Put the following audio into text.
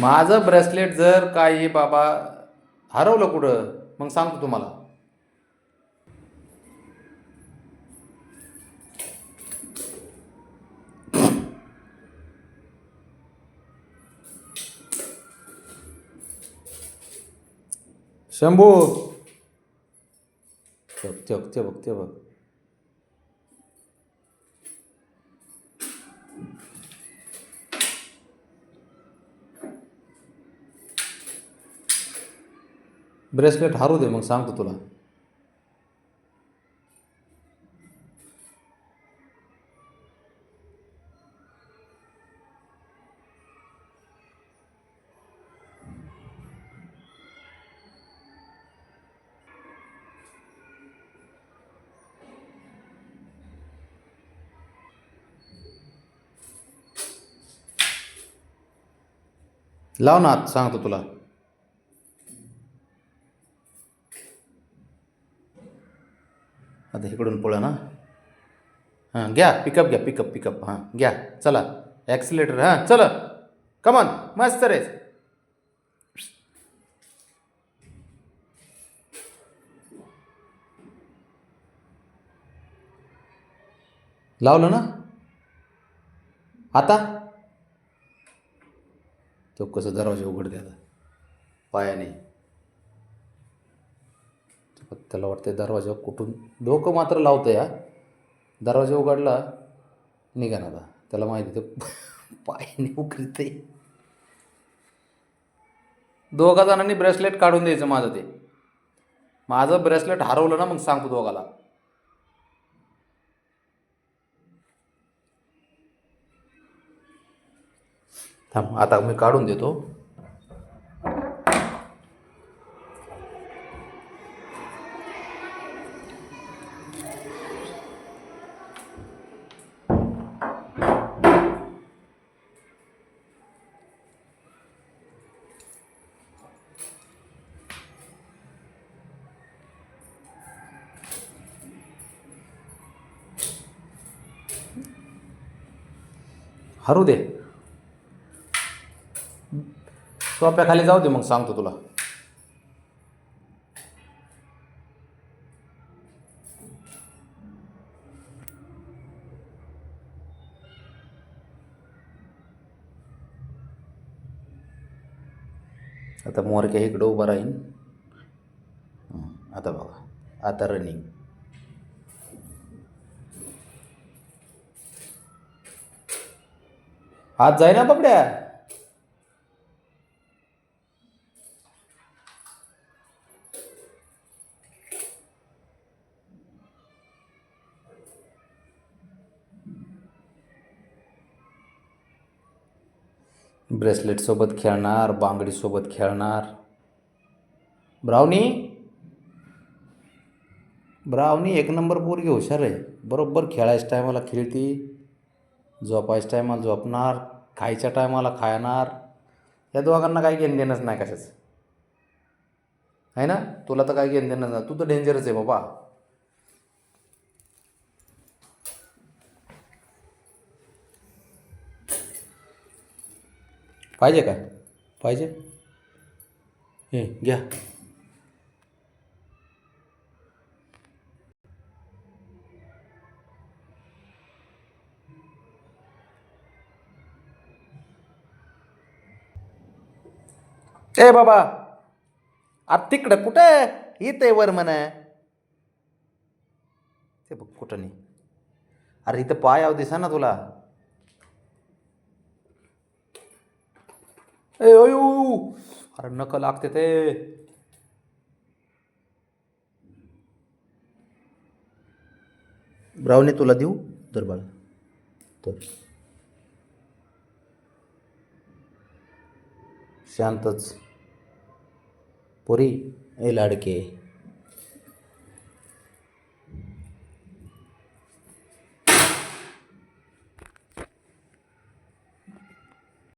माझं ब्रेसलेट जर काही बाबा हरवलं कुठं मग सांगतो तुम्हाला. शंभू ते बघ ते बघ. ब्रेसलेट हारू दे मग सांगतो तुला. लाव ना आत सांगतो तुला. आता इकडून पळा ना. हां घ्या पिकअप घ्या पिकअप पिकअप हां घ्या चला. ॲक्सिलेटर हां चला कमॉन मस्त रे. लावलं ना आता. तो कसं दरवाजा उघडते आता पायाने. त्याला वाटते दरवाजा कुठून डोकं मात्र लावतं या. दरवाजा उघडला निघा ना आता त्याला माहिती ते पायाने उघडते. दोघा जणांनी ब्रेसलेट काढून द्यायचं माझं. ते माझं ब्रेसलेट हरवलं ना मग सांगतो दोघाला. थांब आता मी काढून देतो. हरू दे सोप्याखाली जाऊ दे मग सांगतो तुला. आता मोरक्या इकडं उभा राहीन. आता बघा आता रनिंग. आज जाय ना बाबड्या. ब्रेसलेट सोबत खेळणार बांगडी सोबत खेळणार. ब्राउनी ब्राउनी एक नंबर पोरगी हुशार आहे. बरोबर खेळायच्या टायमाला खेळती, झोपायच्या टायमाला झोपणार, खायच्या टायमाला खाणार. या दोघांना काही घेणं देणंच नाही कशाचं आहे ना. तुला तर काही घेणं देणं नाही. तू तर डेंजरच आहे बाबा. पाहिजे काय पाहिजे हे घ्या. ए बाबा आता तिकडं कुठं इथं वर म्हणा. ते बघ कुठं नाही. अरे इथं पाय आव दिसा ना तुला. ए अयो अरे नक लागते ते. ब्राउनी तुला देऊ तर बाळा. तर शांतच पोरी ए लाडके.